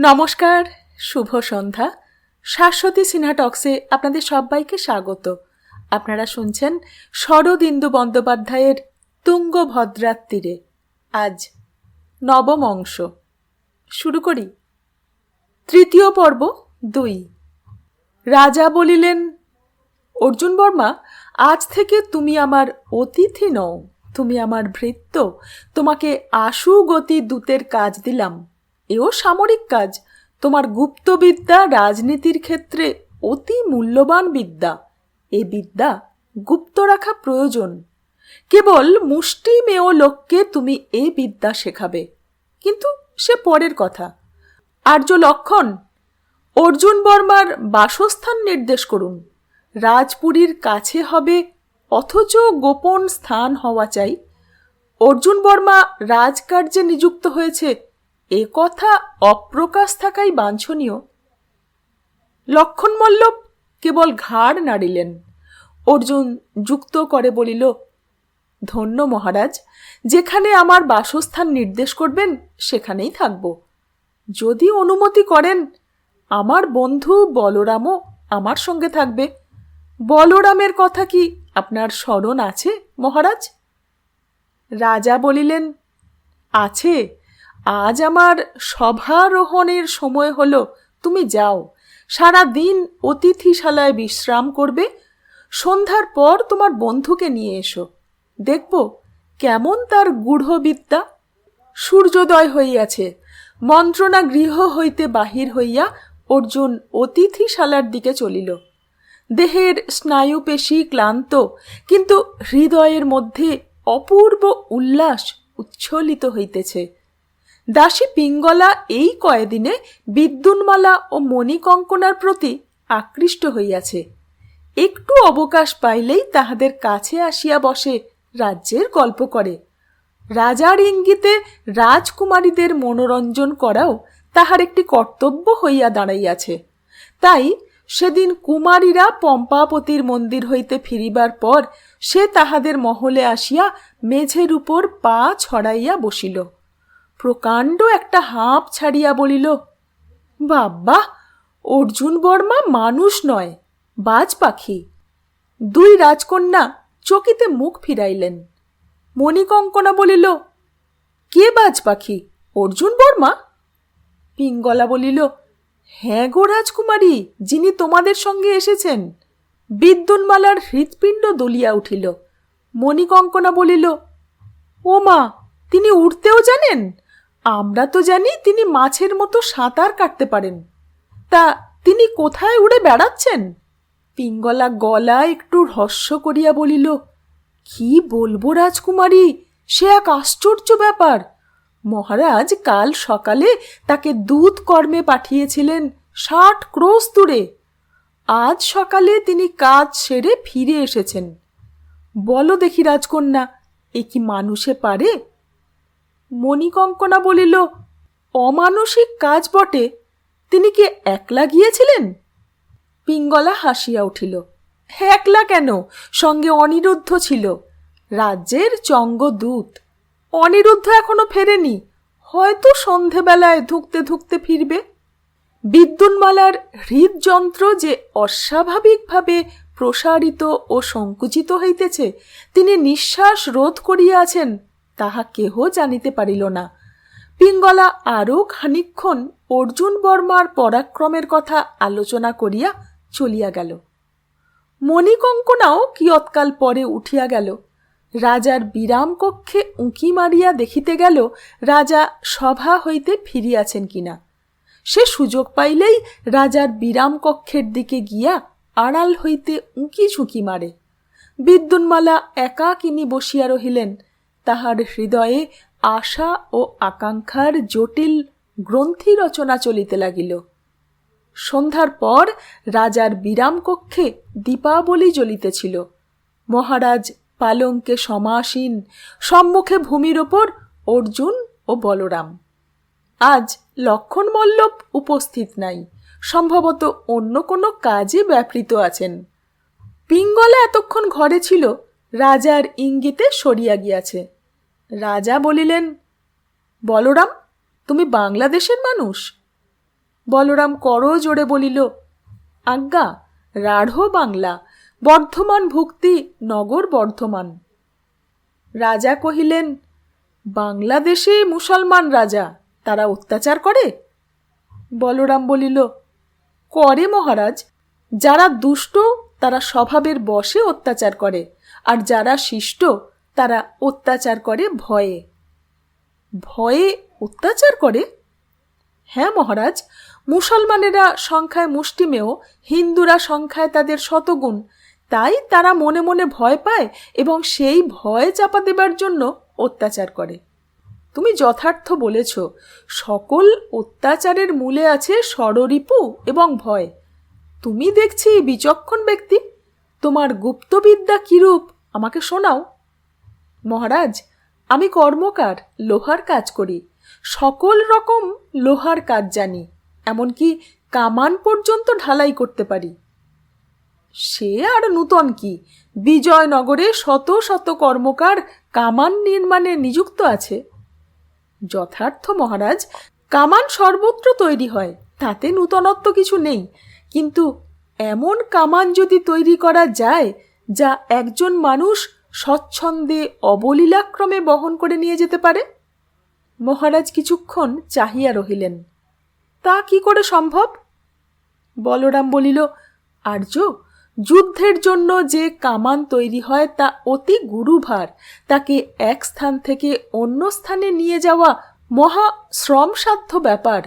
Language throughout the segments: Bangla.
নমস্কার, শুভ সন্ধ্যা। শাশ্বতী সিনহা টক্সে আপনাদের সবাইকে স্বাগত। আপনারা শুনছেন শরদিন্দু বন্দ্যোপাধ্যায়ের তুঙ্গভদ্রার তীরে। আজ নবম অংশ শুরু করি। তৃতীয় পর্ব 2। রাজা বলিলেন, অর্জুন বর্মা, আজ থেকে তুমি আমার অতিথি নও, তুমি আমার ভৃত্য। তোমাকে আশু গতি দূতের কাজ দিলাম। এও সামরিক কাজ। তোমার গুপ্তবিদ্যা রাজনীতির ক্ষেত্রে অতি মূল্যবান বিদ্যা। এ বিদ্যা গুপ্ত রাখা প্রয়োজন। কেবল মুষ্টিমেয় লোককে তুমি এ বিদ্যা শেখাবে, কিন্তু সে পরের কথা। আর্য লক্ষণ, অর্জুন বর্মার বাসস্থান নির্দেশ করুন। রাজপুরীর কাছে হবে, অথচ গোপন স্থান হওয়া চাই। অর্জুন বর্মা রাজকার্যে নিযুক্ত হয়েছে, এ কথা অপ্রকাশ থাকাই বাঞ্ছনীয়। লক্ষণমল্লভ কেবল ঘাড় নাড়িলেন। অর্জুন যুক্ত করে বলিল, ধন্য মহারাজ, যেখানে আমার বাসস্থান নির্দেশ করবেন সেখানেই থাকব। যদি অনুমতি করেন, আমার বন্ধু বলরামও আমার সঙ্গে থাকবে। বলরামের কথা কি আপনার স্মরণ আছে মহারাজ? রাজা বলিলেন, আছে। আজ আমার সভারোহণের সময় হলো, তুমি যাও। সারা দিন অতিথিশালায় বিশ্রাম করবে। সন্ধ্যার পর তোমার বন্ধুকে নিয়ে এসো, দেখব কেমন তার গূঢ়বিদ্যা। সূর্যোদয় হইয়াছে। মন্ত্রণা গৃহ হইতে বাহির হইয়া অর্জুন অতিথিশালার দিকে চলিল। দেহের স্নায়ুপেশী ক্লান্ত, কিন্তু হৃদয়ের মধ্যে অপূর্ব উল্লাস উচ্ছ্বলিত হইতেছে। দাসী পিঙ্গলা এই কয়েকদিনে বিদ্যুন্মালা ও মণিকঙ্কনার প্রতি আকৃষ্ট হইয়াছে। একটু অবকাশ পাইলেই তাহাদের কাছে আসিয়া বসে, রাজ্যের গল্প করে। রাজার ইঙ্গিতে রাজকুমারীদের মনোরঞ্জন করাও তাহার একটি কর্তব্য হইয়া দাঁড়াইয়াছে। তাই সেদিন কুমারীরা পম্পাপতির মন্দির হইতে ফিরিবার পর সে তাহাদের মহলে আসিয়া মেঝের উপর পা ছড়াইয়া বসিল। প্রকাণ্ড একটা হাঁপ ছাড়িয়া বলিল, বাবা, অর্জুন বর্মা মানুষ নয়, বাজ পাখি। দুই রাজকন্যা চকিতে মুখ ফিরাইলেন। মণিকঙ্কনা বলিল, কে বাজ পাখি, অর্জুন বর্মা? পিঙ্গলা বলিল, হ্যাঁ গো রাজকুমারী, যিনি তোমাদের সঙ্গে এসেছেন। বিদ্যুন্মালার হৃৎপিণ্ড দলিয়া উঠিল। মণিকঙ্কনা বলিল, ও মা, তিনি উড়তেও জানেন? আমরা তো জানি তিনি মাছের মতো সাঁতার কাটতে পারেন। তা তিনি কোথায় উড়ে বেড়াচ্ছেন? পিঙ্গলা গলা একটু হ্রস্ব করিয়া বলিল, কি বলবো রাজকুমারী, সে এক আশ্চর্য ব্যাপার। মহারাজ কাল সকালে তাকে দূত কর্মে পাঠিয়েছিলেন 60 ক্রোশ দূরে। আজ সকালে তিনি কাজ সেরে ফিরে এসেছেন। বলো দেখি রাজকন্যা, এ কি মানুষে পারে? মণিকঙ্কনা বলিল, অমানসিক কাজ বটে। তিনি কি একলা গিয়েছিলেন? পিঙ্গলা হাসিয়া উঠিল, একলা কেন, সঙ্গে অনিরুদ্ধ ছিল, রাজ্যের চঙ্গদূত। অনিরুদ্ধ এখনো ফেরেনি, হয়তো সন্ধেবেলায় ধুকতে ধুকতে ফিরবে। বিদ্যুন্মালার হৃদযন্ত্র যে অস্বাভাবিকভাবে প্রসারিত ও সংকুচিত হইতেছে, তিনি নিঃশ্বাস রোধ করিয়াছেন, তাহা কেহ জানিতে পারিল না। পিঙ্গলা আরও খানিকক্ষণ অর্জুন বর্মার পরাক্রমের কথা আলোচনা করিয়া চলিয়া গেল। মণিকঙ্কনাও কিয়ৎকাল পরে উঠিয়া গেল। রাজার বিরাম কক্ষে উঁকি মারিয়া দেখিতে গেল রাজা সভা হইতে ফিরিয়াছেন কিনা। সে সুযোগ পাইলেই রাজার বিরাম কক্ষের দিকে গিয়া আড়াল হইতে উঁকি ঝুঁকি মারে। বিদ্যুন্মালা একাকিনী বসিয়া রহিলেন। তাহার হৃদয়ে আশা ও আকাঙ্ক্ষার জটিল গ্রন্থি রচনা চলিতে লাগিল। সন্ধ্যার পর রাজার বিরাম কক্ষে দীপাবলি জ্বলিতেছিল। মহারাজ পালঙ্কে সমাসীন, সম্মুখে ভূমির ওপর অর্জুন ও বলরাম। আজ লক্ষণমল্লভ উপস্থিত নাই, সম্ভবত অন্য কোনো কাজে ব্যাপৃত আছেন। পিঙ্গলা এতক্ষণ ঘরে ছিল, রাজার ইঙ্গিতে সরিয়া গিয়াছে। রাজা বলিলেন, বলরাম, তুমি বাংলাদেশের মানুষ? বলরাম করজোড়ে বলিল, আজ্ঞা, রাঢ় বাংলা, বর্ধমান ভুক্তি, নগর বর্ধমান। রাজা কহিলেন, বাংলাদেশে মুসলমান রাজা, তারা অত্যাচার করে? বলরাম বলিল, করে মহারাজ। যারা দুষ্ট তারা স্বভাবের বশে অত্যাচার করে, আর যারা শিষ্ট তারা অত্যাচার করে ভয়ে। ভয়ে অত্যাচার করে? হ্যাঁ মহারাজ, মুসলমানেরা সংখ্যায় মুষ্টিমেয়, হিন্দুরা সংখ্যায় তাদের শতগুণ, তাই তারা মনে মনে ভয় পায় এবং সেই ভয় চাপা দেবার জন্য অত্যাচার করে। তুমি যথার্থ বলেছ, সকল অত্যাচারের মূলে আছে ষড়রিপু এবং ভয়। তুমি দেখছি বিচক্ষণ ব্যক্তি, তোমার গুপ্তবিদ্যা কিরূপ আমাকে শোনাও। মহারাজ, আমি কর্মকার, লোহার কাজ করি, সকল রকম লোহার কাজ জানি, এমনকি কামান পর্যন্ত ঢালাই করতে পারি। সে আর নূতন কি, বিজয়নগরে শত শত কর্মকার কামান নির্মাণে নিযুক্ত আছে। যথার্থ মহারাজ, কামান সর্বত্র তৈরি হয়, তাতে নূতনত্ব কিছু নেই, কিন্তু এমন কামান যদি তৈরি করা যায় যা একজন মানুষ স্বচ্ছন্দে অবলীলাক্রমে বহন করে নিয়ে যেতে পারে। মহারাজ কিছুক্ষণ চাহিয়া রহিলেন। তা কি করে সম্ভব? বলরাম বলিল, আর্য, যুদ্ধের জন্য যে কামান তৈরি হয় তা অতি গুরুভার, তাকে এক স্থান থেকে অন্য স্থানে নিয়ে যাওয়া মহা শ্রমসাধ্য ব্যাপার।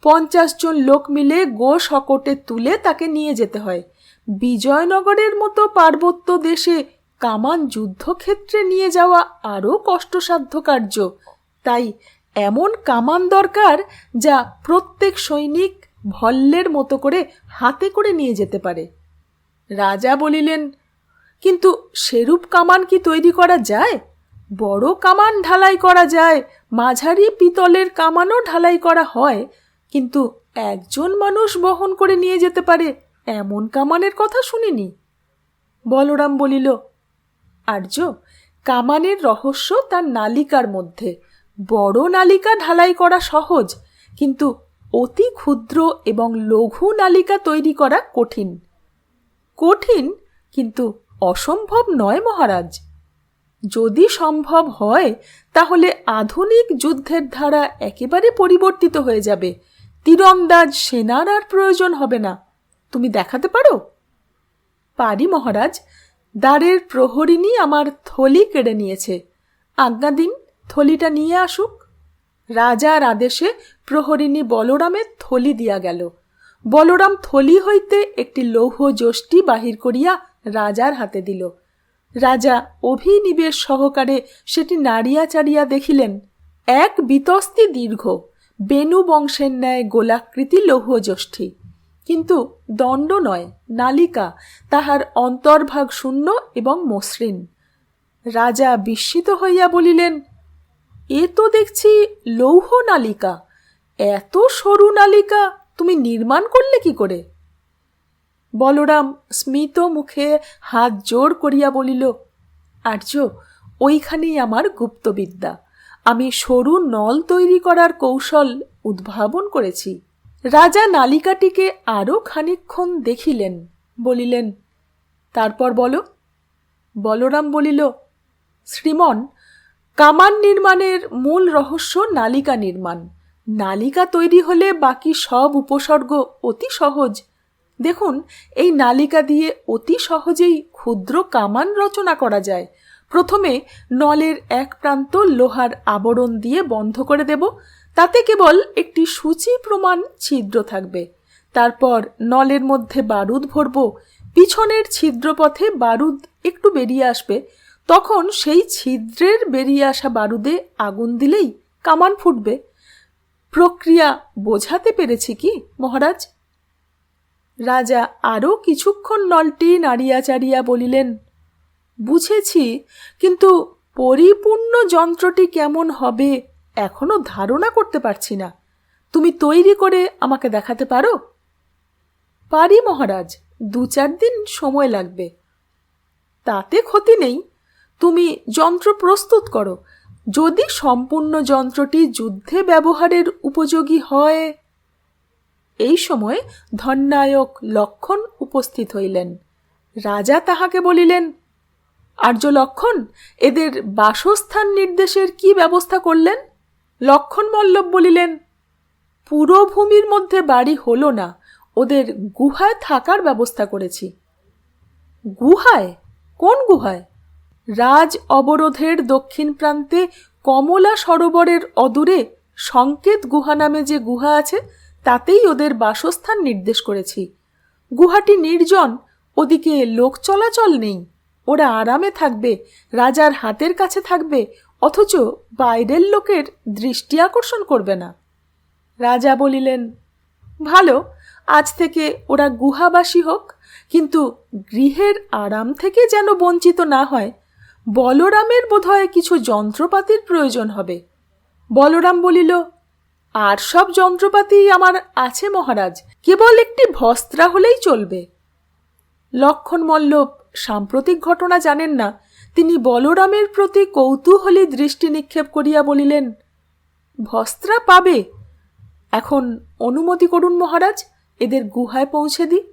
50 জন লোক মিলে গো শকটে তুলে তাকে নিয়ে যেতে হয়। বিজয়নগরের মতো পার্বত্য দেশে কামান যুদ্ধক্ষেত্রে নিয়ে যাওয়া আরও কষ্টসাধ্য কার্য। তাই এমন কামান দরকার যা প্রত্যেক সৈনিক ভল্লের মতো করে হাতে করে নিয়ে যেতে পারে। রাজা বলিলেন, কিন্তু সেরূপ কামান কি তৈরি করা যায়? বড় কামান ঢালাই করা যায়, মাঝারি পিতলের কামানও ঢালাই করা হয়, কিন্তু একজন মানুষ বহন করে নিয়ে যেতে পারে এমন কামানের কথা শুনিনি। বলরাম বলিল, আর্য, কামানের রহস্য তার নালিকার মধ্যে। বড় নালিকা ঢালাই করা সহজ, কিন্তু অতি ক্ষুদ্র এবং লঘু নালিকা তৈরি করা কঠিন। কঠিন, কিন্তু অসম্ভব নয় মহারাজ। যদি সম্ভব হয় তাহলে আধুনিক যুদ্ধের ধারা একেবারে পরিবর্তিত হয়ে যাবে। তীরন্দাজ সেনার আর প্রয়োজন হবে না। তুমি দেখাতে পারো? পারি মহারাজ। দ্বারের প্রহরিণী আমার থলি কেড়ে নিয়েছে, আজ্ঞা দিন থলিটা নিয়ে আসুক। রাজার আদেশে প্রহরিণী বলরামের থলি দিয়া গেল। বলরাম থলি হইতে একটি লৌহ যষ্টি বাহির করিয়া রাজার হাতে দিল। রাজা অভিনিবেশ সহকারে সেটি নাড়িয়া চাড়িয়া দেখিলেন, এক বিতস্তি দীর্ঘ বেনু বংশের ন্যায় গোলাকৃতি লৌহ যষ্টি, কিন্তু দণ্ড নয়, নালিকা, তাহার অন্তর্ভাগ শূন্য এবং মসৃণ। রাজা বিস্মিত হইয়া বলিলেন, এ তো দেখছি লৌহ নালিকা। এত সরু নালিকা তুমি নির্মাণ করলে কি করে? বলরাম স্মিত মুখে হাত জোড় করিয়া বলিল, আর্য, ওইখানেই আমার গুপ্তবিদ্যা। আমি সরু নল তৈরি করার কৌশল উদ্ভাবন করেছি। রাজা নালিকাটিকে আরও খানিকক্ষণ দেখিলেন, বলিলেন, তারপর বলো। বলরাম বলিল, শ্রীমন, কামান নির্মাণের মূল রহস্য নালিকা নির্মাণ। নালিকা তৈরি হলে বাকি সব উপসর্গ অতি সহজ। দেখুন, এই নালিকা দিয়ে অতি সহজেই ক্ষুদ্র কামান রচনা করা যায়। প্রথমে নলের এক প্রান্ত লোহার আবরণ দিয়ে বন্ধ করে দেব, তাতে কেবল একটি সূচি প্রমাণ ছিদ্র থাকবে। তারপর নলের মধ্যে বারুদ ভরব, পিছনের ছিদ্রপথে বারুদ একটু বেরিয়ে আসবে, তখন সেই ছিদ্রের বেরিয়ে আসা বারুদে আগুন দিলেই কামান ফুটবে। প্রক্রিয়া বোঝাতে পেরেছি কি মহারাজ? রাজা আরও কিছুক্ষণ নলটি নাড়িয়া চাড়িয়া বলিলেন, বুঝেছি, কিন্তু পরিপূর্ণ যন্ত্রটি কেমন হবে এখনো ধারণা করতে পারছি না। তুমি তৈরি করে আমাকে দেখাতে পারো? পারি মহারাজ, 2-4 দিন সময় লাগবে। তাতে ক্ষতি নেই, তুমি যন্ত্র প্রস্তুত করো। যদি সম্পূর্ণ যন্ত্রটি যুদ্ধে ব্যবহারের উপযোগী হয়। এই সময় ধননায়ক লক্ষণ উপস্থিত হইলেন। রাজা তাহাকে বলিলেন, আর্য লক্ষণ, এদের বাসস্থান নির্দেশের কি ব্যবস্থা করলেন? লক্ষণ মল্লব বলিলেন, পুরো ভূমির মধ্যে বাড়ি হলো না, ওদের গুহায় থাকার ব্যবস্থা করেছি। গুহায়? কোন গুহায়? রাজ অবরোধের দক্ষিণ প্রান্তে কমলা সরোবরের অদূরে সংকেত গুহা নামে যে গুহা আছে, তাতেই ওদের বাসস্থান নির্দেশ করেছি। গুহাটি নির্জন, ওদিকে লোক চলাচল নেই। ওরা আরামে থাকবে, রাজার হাতের কাছে থাকবে, অথচ বাইরের লোকের দৃষ্টি আকর্ষণ করবে না। রাজা বলিলেন, ভালো, আজ থেকে ওরা গুহাবাসী হোক, কিন্তু গৃহের আরাম থেকে যেন বঞ্চিত না হয়। বলরামের বোধহয় কিছু যন্ত্রপাতির প্রয়োজন হবে। বলরাম বলিল, আর সব যন্ত্রপাতি আমার আছে মহারাজ, কেবল একটি ভস্ত্রা হলেই চলবে। লক্ষণ মল্লব সাম্প্রতিক ঘটনা জানেন না। তিনি বলরামের প্রতি কৌতূহলী দৃষ্টি নিক্ষেপ করিয়া বলিলেন, ভস্ত্রা পাবে। এখন অনুমতি করুন মহারাজ, এদের গুহায় পৌঁছে দিই।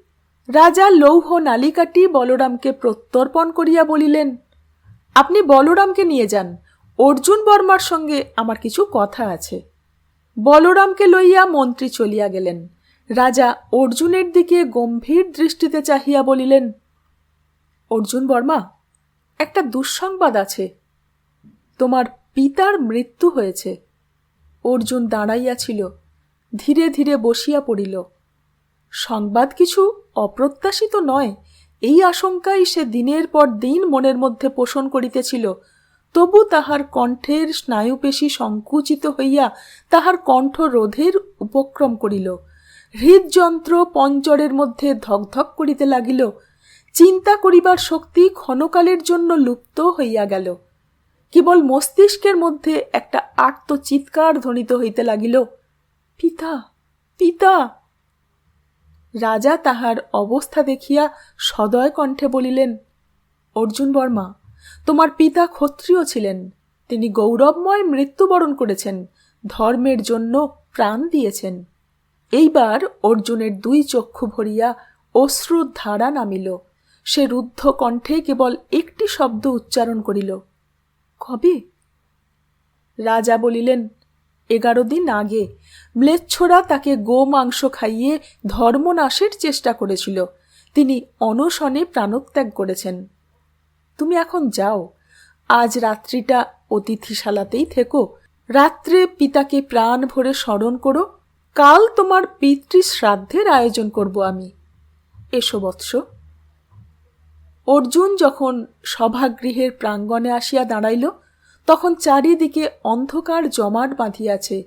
রাজা লৌহ নালিকাটি বলরামকে প্রত্যর্পণ করিয়া বলিলেন, আপনি বলরামকে নিয়ে যান, অর্জুন বর্মার সঙ্গে আমার কিছু কথা আছে। বলরামকে লইয়া মন্ত্রী চলিয়া গেলেন। রাজা অর্জুনের দিকে গম্ভীর দৃষ্টিতে চাহিয়া বলিলেন, অর্জুন বর্মা, একটা দুঃসংবাদ আছে। তোমার পিতার মৃত্যু হয়েছে। অর্জুন দাঁড়াইয়াছিল, ধীরে ধীরে বসিয়া পড়িল। সংবাদ কিছু অপ্রত্যাশিত নয়, এই আশঙ্কাই সে দিনের পর দিন মনের মধ্যে পোষণ করিতেছিল। তবু তাহার কণ্ঠের স্নায়ুপেশী সংকুচিত হইয়া তাহার কণ্ঠ রোধের উপক্রম করিল। হৃদযন্ত্র পঞ্জরের মধ্যে ধকধক করিতে লাগিল। চিন্তা করিবার শক্তি ক্ষণকালের জন্য লুপ্ত হইয়া গেল। কেবল মস্তিষ্কের মধ্যে একটা আর্ত চিৎকার ধ্বনিত হইতে লাগিল, পিতা, পিতা। রাজা তাহার অবস্থা দেখিয়া সদয় কণ্ঠে বলিলেন, অর্জুন বর্মা, তোমার পিতা ক্ষত্রিয় ছিলেন। তিনি গৌরবময় মৃত্যুবরণ করেছেন, ধর্মের জন্য প্রাণ দিয়েছেন। এইবার অর্জুনের দুই চক্ষু ভরিয়া অশ্রুর ধারা নামিল। সে রুদ্ধ কণ্ঠে কেবল একটি শব্দ উচ্চারণ করিল, কবে? রাজা বলিলেন, 11 দিন আগে। ম্লেচ্ছরা তাকে গোমাংস খাইয়ে ধর্মনাশের চেষ্টা করেছিল। তিনি অনশনে প্রাণত্যাগ করেছেন। তুমি এখন যাও, আজ রাত্রিটা অতিথিশালাতেই থেকো। রাত্রে পিতাকে প্রাণ ভরে স্মরণ করো। কাল তোমার পিতৃশ্রাদ্ধের আয়োজন করব আমি। এসো বৎস। অর্জুন যখন সভাগৃহের প্রাঙ্গণে আসিয়া দাঁড়াইল, তখন চারিদিকে অন্ধকার জমাট বাঁধিয়াছে।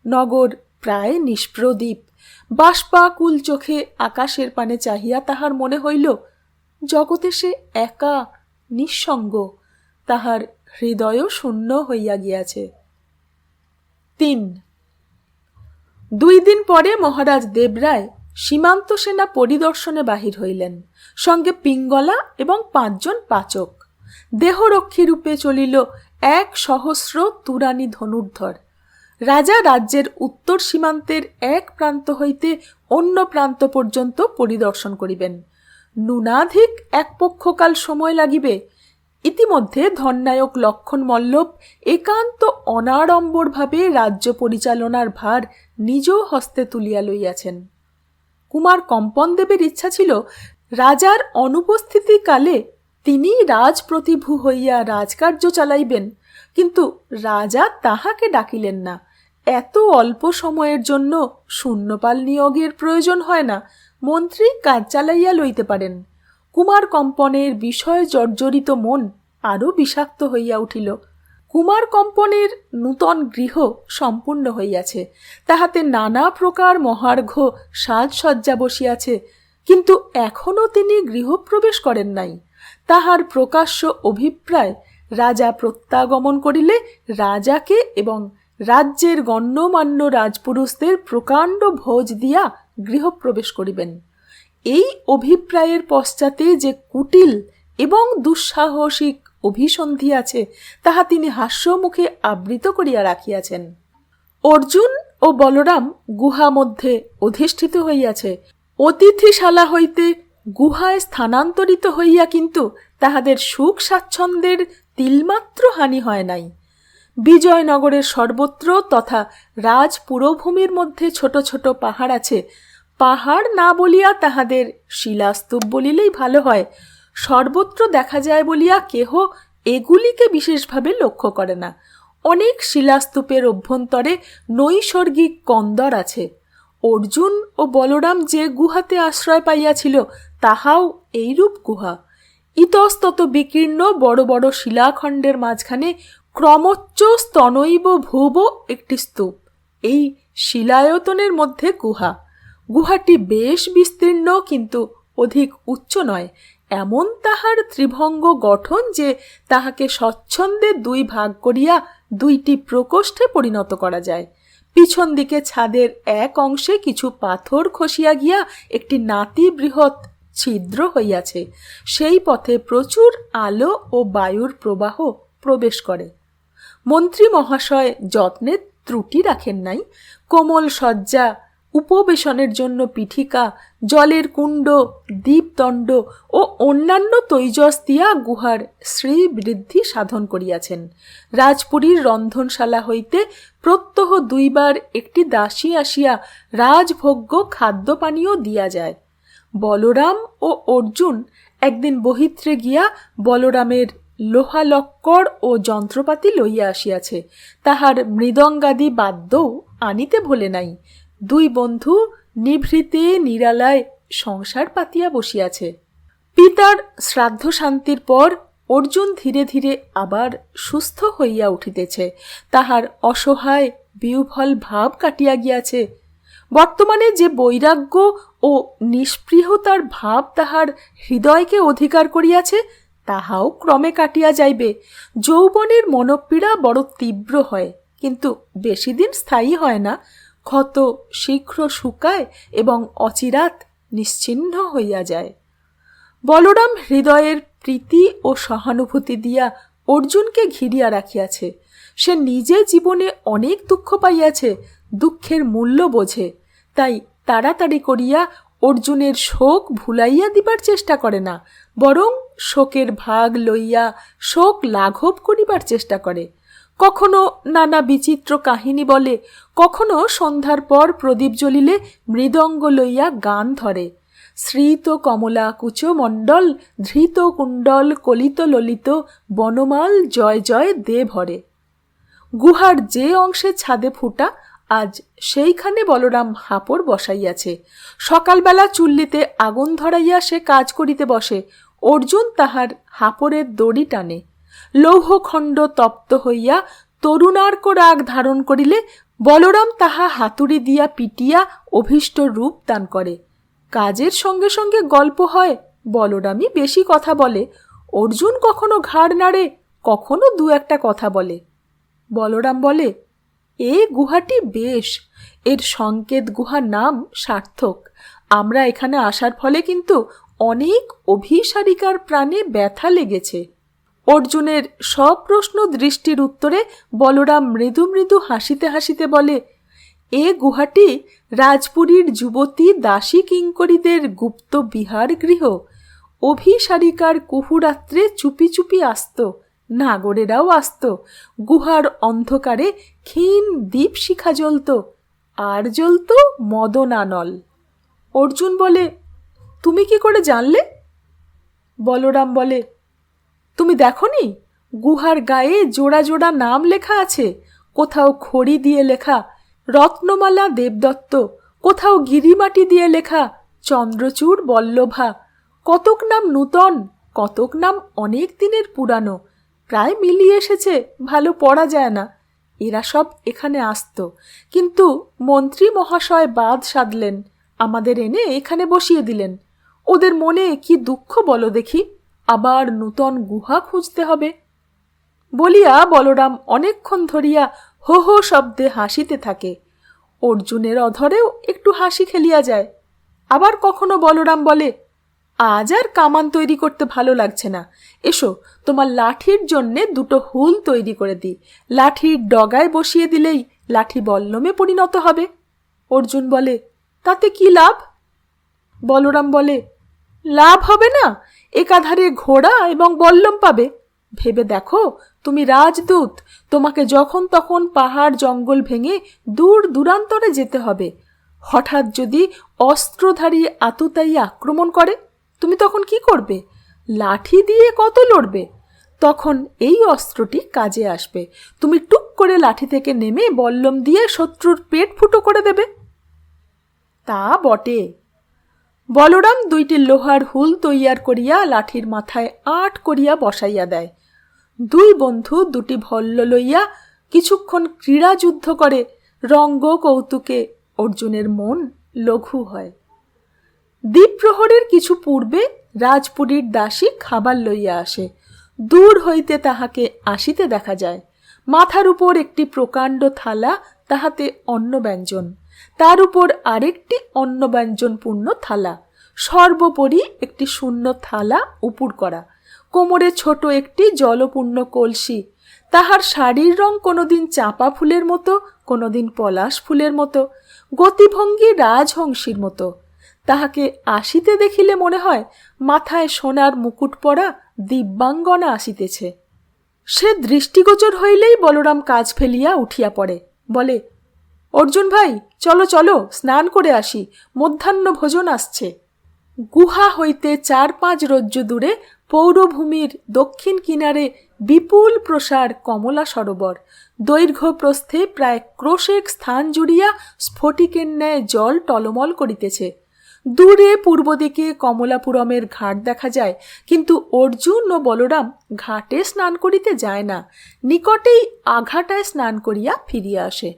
নগর প্রায় নিষ্প্রদীপ। বাষ্পাকুল চোখে আকাশের পানে চাহিয়া তাহার মনে হইল, জগতে সে একা, নিঃসঙ্গ। তাহার হৃদয়ও শূন্য হইয়া গিয়াছে। 3 2 দিন পরে মহারাজ দেবরায় সীমান্ত সেনা পরিদর্শনে বাহির হইলেন, সঙ্গে পিঙ্গলা এবং 5 জন পাচক। দেহরক্ষী রূপে চলিল 1,000 তুরানী ধনুর্ধর। রাজা রাজ্যের উত্তর সীমান্তের এক প্রান্ত হইতে অন্য প্রান্ত পর্যন্ত পরিদর্শন করিবেন। ন্যূনাধিক 1 পক্ষকাল সময় লাগিবে। ইতিমধ্যে ধননায়ক লক্ষণ মল্লব একান্ত অনাড়ম্বরভাবে রাজ্য পরিচালনার ভার নিজ হস্তে তুলিয়া লইয়াছেন। কুমার কম্পনদেবের ইচ্ছা ছিল রাজার অনুপস্থিতি কালে তিনি রাজপ্রতিভু হইয়া রাজকার্য চালাইবেন, কিন্তু রাজা তাহাকে ডাকিলেন না। এত অল্প সময়ের জন্য শূন্যপাল নিয়োগের প্রয়োজন হয় না, মন্ত্রী কাজ চালাইয়া লইতে পারেন। কুমার কম্পনের বিষয় জর্জরিত মন আরও বিষাক্ত হইয়া উঠিল। কুমার কম্পনের নূতন গৃহ সম্পূর্ণ হইয়াছে, তাহাতে নানা প্রকার মহার্ঘ সাজসজ্জা বসিয়াছে, কিন্তু এখনও তিনি গৃহপ্রবেশ করেন নাই। তাহার প্রকাশ্য অভিপ্রায় রাজা প্রত্যাগমন করিলে রাজাকে এবং রাজ্যের গণ্যমান্য রাজপুরুষদের প্রকাণ্ড ভোজ দিয়া গৃহপ্রবেশ করিবেন। এই অভিপ্রায়ের পশ্চাতে যে কুটিল এবং দুঃসাহসিক অভিসন্ধি আছে, তাহা তিনি হাস্যমুখে আবৃত করিয়া রাখিয়াছেন। অর্জুন ও বলরাম গুহা মধ্যে অধিষ্ঠিত হইয়াছে। অতিথিশালা হইতে গুহায় স্থানান্তরিত হইয়া কিন্তু তাহাদের সুখ স্বাচ্ছন্দ্যের তিলমাত্র হানি হয় নাই। বিজয়নগরের সর্বত্র তথা রাজপুরভূমির মধ্যে ছোট ছোট পাহাড় আছে। পাহাড় না বলিয়া তাহাদের শিলাস্তূপ বলিলেই ভালো হয়। সর্বত্র দেখা যায় বলিয়া কেহ এগুলিকে বিশেষভাবে লক্ষ্য করে না। অনেক শিলাস্তূপের অভ্যন্তরে নৈসর্গিক কন্দর আছে। অর্জুন ও বলরাম যে গুহাতে আশ্রয় পাইয়াছিল তাহাও এইরূপ গুহা। ইতস্তত বিকীর্ণ বড় বড় শিলাখণ্ডের মাঝখানে ক্রমোচ্চ স্তনৈব ভুব একটি স্তূপ। এই শিলায়তনের মধ্যে গুহা। গুহাটি বেশ বিস্তীর্ণ, কিন্তু অধিক উচ্চ নয়। এমন তাহার ত্রিভঙ্গ গঠন যে তাহাকে স্বচ্ছন্দে দুই ভাগ করিয়া দুইটি প্রকোষ্ঠে পরিণত করা যায়। পিছন দিকে ছাদের এক অংশে কিছু পাথর খসিয়া গিয়া একটি নাতি বৃহৎ ছিদ্র হইয়াছে। সেই পথে প্রচুর আলো ও বায়ুর প্রবাহ প্রবেশ করে। মন্ত্রী মহাশয় যত্নে ত্রুটি রাখেন নাই। কোমল শয্যা, উপবেশনের জন্য পিঠিকা, জলের কুণ্ড, দীপদণ্ড ও অন্যান্য তৈজস দিয়া গুহার শ্রীবৃদ্ধি সাধন করিয়াছেন। রাজপুরীর রন্ধনশালা হইতে প্রত্যহ দুইবার একটি দাসী আসিয়া রাজভোগ্য খাদ্যপানীয় দিয়া যায়। বলরাম ও অর্জুন একদিন বহিত্রে গিয়া বলরামের লোহালক্কর ও যন্ত্রপাতি লইয়া আসিয়াছে। তাহার মৃদঙ্গাদি বাদ্যও আনিতে ভোলে নাই। দুই বন্ধু নিভৃতে নিরালায় সংসার পাতিয়া বসিয়াছে। পিতার শ্রাদ্ধ শান্তির পর অর্জুন ধীরে ধীরে আবার সুস্থ হইয়া উঠিতেছে। তাহার অসহায় বিহ্বল ভাব কাটিয়া গিয়াছে। বর্তমানে যে বৈরাগ্য ও নিষ্পৃহতার ভাব তাহার হৃদয়কে অধিকার করিয়াছে তাহাও ক্রমে কাটিয়া যাইবে। যৌবনের মনোপীড়া বড় তীব্র হয়, কিন্তু বেশি দিন স্থায়ী হয় না। ক্ষত শীঘ্র শুকায় এবং অচিরাৎ নিশ্চিহ্ন হইয়া যায়। বলরাম হৃদয়ের প্রীতি ও সহানুভূতি দিয়া অর্জুনকে ঘিরিয়া রাখিয়াছে। সে নিজে জীবনে অনেক দুঃখ পাইয়াছে, দুঃখের মূল্য বোঝে। তাই তাড়াতাড়ি করিয়া অর্জুনের শোক ভুলাইয়া দিবার চেষ্টা করে না, বরং শোকের ভাগ লইয়া শোক লাঘব করিবার চেষ্টা করে। কখনো নানা বিচিত্র কাহিনী বলে, কখনো সন্ধ্যার পর প্রদীপ জ্বলিলে মৃদঙ্গ লইয়া গান ধরে। শ্রীত কমলা কুচ মণ্ডল ধৃত কুণ্ডল কলিত ললিত বনমাল জয় জয় দে ভরে। গুহার যে অংশে ছাদে ফুটা, আজ সেইখানে বলরাম হাপড় বসাইয়াছে। সকালবেলা চুল্লিতে আগুন ধরাইয়া সে কাজ করিতে বসে। অর্জুন তাহার হাপড়ের দড়ি টানে। লৌহখণ্ড তপ্ত হইয়া তরুণার্ক রাগ ধারণ করিলে বলরাম তাহা হাতুড়ি দিয়া পিটিয়া অভীষ্ট রূপ দান করে। কাজের সঙ্গে সঙ্গে গল্প হয়। বলরামই বেশি কথা বলে। অর্জুন কখনো ঘাড় নাড়ে, কখনো দু একটা কথা বলে। বলরাম বলে, এ গুহাটি বেশ, এর সংকেত গুহা নাম সার্থক। আমরা এখানে আসার ফলে কিন্তু অনেক অভিসারিকার প্রাণে ব্যথা লেগেছে। অর্জুনের সব প্রশ্ন দৃষ্টির উত্তরে বলরাম মৃদু মৃদু হাসিতে হাসিতে বলে, এ গুহাটি রাজপুরীর যুবতী দাসী কিঙ্করীদের গুপ্ত বিহার গৃহ। অভিসারিকার কুহুরাত্রে চুপি চুপি আসত, নাগরেরাও আসত। গুহার অন্ধকারে ক্ষীণ দীপ শিখা জ্বলত, আর জ্বলত মদনানল। অর্জুন বলে, তুমি কি করে জানলে? বলরাম বলে, তুমি দেখনি? গুহার গায়ে জোড়া জোড়া নাম লেখা আছে। কোথাও খড়ি দিয়ে লেখা রত্নমালা দেবদত্ত, কোথাও গিরিমাটি দিয়ে লেখা চন্দ্রচূড় বল্লভা। কতক নাম নূতন, কতক নাম অনেক দিনের পুরানো, প্রায় মিলিয়ে এসেছে, ভালো পড়া যায় না। এরা সব এখানে আসত, কিন্তু মন্ত্রী মহাশয় বাদ সাধলেন, আমাদের এনে এখানে বসিয়ে দিলেন। ওদের মনে কি দুঃখ বলো দেখি, আবার নূতন গুহা খুঁজতে হবে। বলিয়া বলরাম অনেকক্ষণ ধরিয়া হো হো শব্দে হাসিতে থাকে। অর্জুনের অধরেও একটু হাসি খেলিয়া যায়। আবার কখনো বলরাম বলে, আজ আর কামান তৈরি করতে ভালো লাগছে না, এসো তোমার লাঠির জন্যে দুটো হুল তৈরি করে দিই। লাঠির ডগায় বসিয়ে দিলেই লাঠি বল্লমে পরিণত হবে। অর্জুন বলে, তাতে কি লাভ? বলরাম বলে, লাভ হবে না, একাধারে ঘোড়া এবং বল্লম পাবে। ভেবে দেখো, তুমি রাজদূত, তোমাকে যখন তখন পাহাড় জঙ্গল ভেঙে দূর দূরান্তরে যেতে হবে। হঠাৎ যদি অস্ত্রধারী আততায়ী আক্রমণ করে, তুমি তখন কি করবে? লাঠি দিয়ে কত লড়বে? তখন এই অস্ত্রটি কাজে আসবে। তুমি টুক করে লাঠি থেকে নেমে বল্লম দিয়ে শত্রুর পেট ফুটো করে দেবে। তা বটে। বলরাম দুইটি লোহার হুল তৈয়ার করিয়া লাঠির মাথায় আট করিয়া বসাইয়া দেয়। দুই বন্ধু দুটি ভল্ল লইয়া কিছুক্ষণ ক্রীড়া যুদ্ধ করে। রঙ্গ কৌতুকে অর্জুনের মন লঘু হয়। দ্বীপ্রহরের কিছু পূর্বে রাজপুরীর দাসী খাবার লইয়া আসে। দূর হইতে তাহাকে আসিতে দেখা যায়। মাথার উপর একটি প্রকাণ্ড থালা, তাহাতে অন্নব্যঞ্জন, তার উপর আরেকটি অন্নব্যঞ্জনপূর্ণ থালা, সর্বোপরি একটি শূন্য থালা উপুর করা, কোমরে ছোট একটি জলপূর্ণ কলসি। তাহার শাড়ির রং কোনোদিন চাঁপা ফুলের মতো, কোনোদিন পলাশ ফুলের মতো, গতিভঙ্গি রাজহংসীর মতো। তাহাকে আসিতে দেখিলে মনে হয় মাথায় সোনার মুকুট পরা দিব্যাঙ্গনা আসিতেছে। সে দৃষ্টিগোচর হইলেই বলরাম কাজ ফেলিয়া উঠিয়া পড়ে, বলে, অর্জুন ভাই, চলো চলো, স্নান করে আসি, মধ্যাহ্ন ভোজন আসছে। গুহা হইতে 4-5 রজ্জু দূরে পৌরভূমির দক্ষিণ কিনারে বিপুল প্রসার কমলা সরোবর। দৈর্ঘ্য প্রস্থে প্রায় ক্রোশেক স্থান জুড়িয়া স্ফটিকের ন্যায় জল টলমল করিতেছে। দূরে পূর্ব দিকে কমলাপুরমের ঘাট দেখা যায়, কিন্তু অর্জুন ও বলরাম ঘাটে স্নান করিতে যায় না, নিকটেই আঘাটায় স্নান করিয়া ফিরিয়া আসে।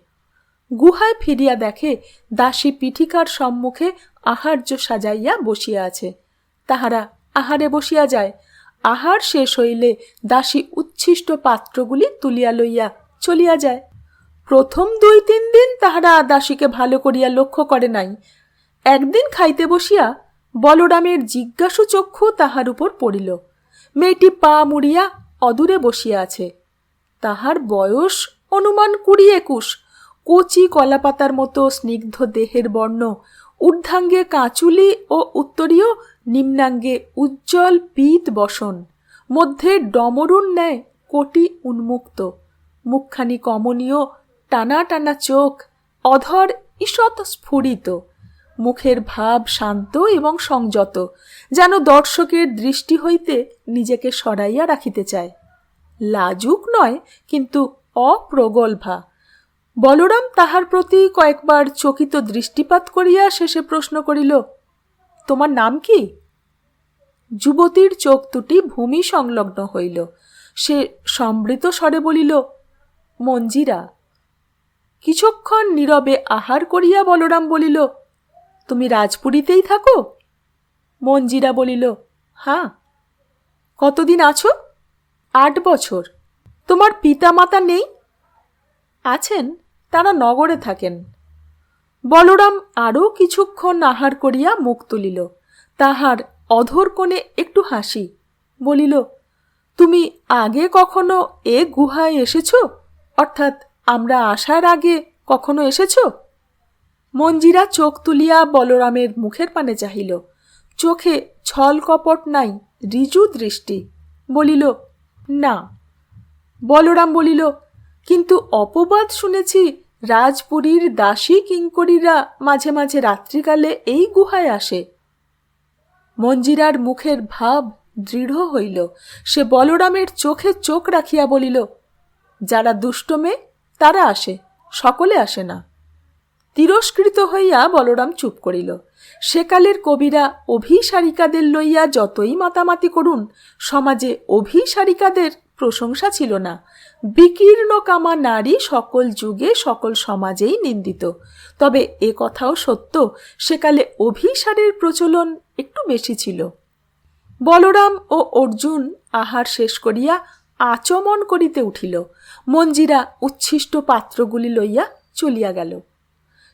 গুহায় ফিরিয়া দেখে দাসী পিঠিকার সম্মুখে আহার্য সাজাইয়া বসিয়া আছে। তাহারা আহারে বসিয়া যায়। আহার শেষ হইলে দাসী উচ্ছিষ্ট পাত্রগুলি তুলিয়া লইয়া চলিয়া যায়। প্রথম 2-3 দিন তাহারা দাসীকে ভালো করিয়া লক্ষ্য করে নাই। একদিন খাইতে বসিয়া বলরামের জিজ্ঞাসু চক্ষু তাহার উপর পড়িল। মেয়েটি পা মুড়িয়া অদূরে বসিয়া আছে। তাহার বয়স অনুমান 20-21, কচি কলাপাতার মতো স্নিগ্ধ দেহের বর্ণ, ঊর্ধ্বাঙ্গে কাঁচুলি ও উত্তরীয়, নিম্নাঙ্গে উজ্জ্বল পীত বসন, মধ্যে ডমরুর ন্যায় কোটি উন্মুক্ত, মুখখানি কমনীয়, টানা টানা চোখ, অধর ঈষৎ স্ফুরিত, মুখের ভাব শান্ত এবং সংযত, যেন দর্শকের দৃষ্টি হইতে নিজেকে সরাইয়া রাখিতে চায়। লাজুক নয়, কিন্তু অপ্রগল্ভা। বলরাম তাহার প্রতি কয়েকবার চকিত দৃষ্টিপাত করিয়া শেষে প্রশ্ন করিল, তোমার নাম কি? যুবতীর চোখ দুটি ভূমি সংলগ্ন হইল। সে সম্বৃত স্বরে বলিল, মঞ্জিরা। কিছুক্ষণ নীরবে আহার করিয়া বলরাম বলিল, তুমি রাজপুরীতেই থাকো? মঞ্জিরা বলিল, হ্যাঁ। কতদিন আছো? 8 বছর। তোমার পিতা মাতা নেই? আছেন, তারা নগরে থাকেন। বলরাম আরও কিছুক্ষণ আহার করিয়া মুখ তুলিল। তাহার অধর কোণে একটু হাসি। বলিল, তুমি আগে কখনো এ গুহায় এসেছ? অর্থাৎ আমরা আসার আগে কখনো এসেছ? মঞ্জিরা চোখ তুলিয়া বলরামের মুখের পানে চাহিল। চোখে ছল কপট নাই, ঋজু দৃষ্টি। বলিল, না। বলরাম বলিল, কিন্তু অপবাদ শুনেছি রাজপুরীর দাসী কিঙ্করীরা মাঝে মাঝে রাত্রিকালে এই গুহায় আসে। মঞ্জিরার মুখের ভাব দৃঢ় হইল। সে বলরামের চোখে চোখ রাখিয়া বলিল, যারা দুষ্ট মেয়ে তারা আসে, সকলে আসে না। তিরস্কৃত হইয়া বলরাম চুপ করিল। সেকালের কবিরা অভিসারিকাদের লইয়া যতই মাতামাতি করুন, সমাজে অভিসারিকাদের প্রশংসা ছিল না। বিকীর্ণ কামা নারী সকল যুগে সকল সমাজেই নিন্দিত। তবে এ কথাও সত্য, সেকালে অভিসারের প্রচলন একটু বেশি ছিল। বলরাম ও অর্জুন আহার শেষ করিয়া আচমন করিতে উঠিল। মঞ্জিরা উচ্ছিষ্ট পাত্রগুলি লইয়া চলিয়া গেল।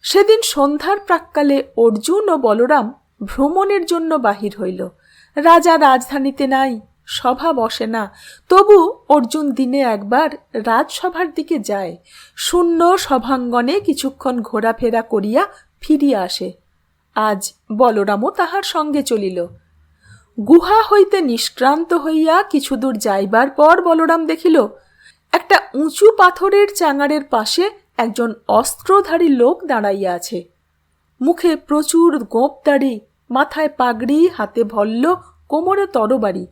সেদিন সন্ধ্যার প্রাক্কালে অর্জুন ও বলরাম ভ্রমণের জন্য বাহির হইল। রাজা রাজধানীতে নাই, সভা বসে না, তবু অর্জুন দিনে একবার রাজসভার দিকে যায়। শূন্য সভাঙ্গনে কিছুক্ষণ ঘোরাফেরা করিয়া ফিরিয়া আসে। আজ বলরামও তাহার সঙ্গে চলিল। গুহা হইতে নিষ্ক্রান্ত হইয়া কিছুদূর যাইবার পর বলরাম দেখিল একটা উঁচু পাথরের চাঙারের পাশে একজন অস্ত্রধারী লোক দাঁড়াইয়া আছে। মুখে প্রচুর গোঁপ দাড়ি, মাথায় পাগড়ি, হাতে ভল্ল, কোমরে তরবারি।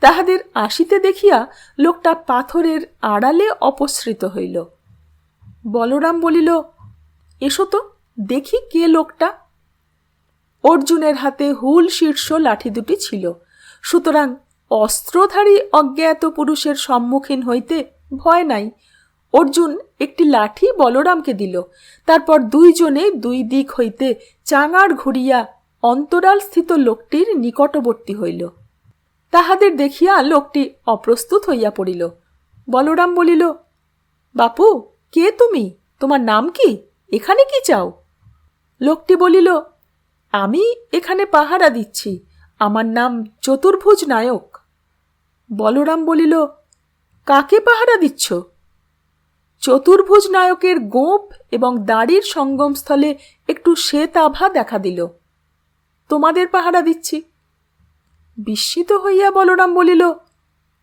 তাহাদের আসিতে দেখিয়া লোকটা পাথরের আড়ালে অপসৃত হইল। বলরাম বলিল, এসো তো দেখি কে লোকটা। অর্জুনের হাতে হুল শীর্ষ লাঠি দুটি ছিল, সুতরাং অস্ত্রধারী অজ্ঞাত পুরুষের সম্মুখীন হইতে ভয় নাই। অর্জুন একটি লাঠি বলরামকে দিল। তারপর দুইজনে দুই দিক হইতে চাঙার ঘুরিয়া অন্তরাল স্থিত লোকটির নিকটবর্তী হইল। তাহাদের দেখিয়া লোকটি অপ্রস্তুত হইয়া পড়িল। বলরাম বলিল, বাপু, কে তুমি? তোমার নাম কি? এখানে কি চাও? লোকটি বলিল, আমি এখানে পাহারা দিচ্ছি। আমার নাম চতুর্ভুজ নায়ক। বলরাম বলিল, কাকে পাহারা দিচ্ছ? চতুর্ভুজ নায়কের গোঁপ এবং দাড়ির সঙ্গমস্থলে একটু শ্বেত আভা দেখা দিল। তোমাদের পাহারা দিচ্ছি। বিস্মিত হইয়া বলরাম বলিল,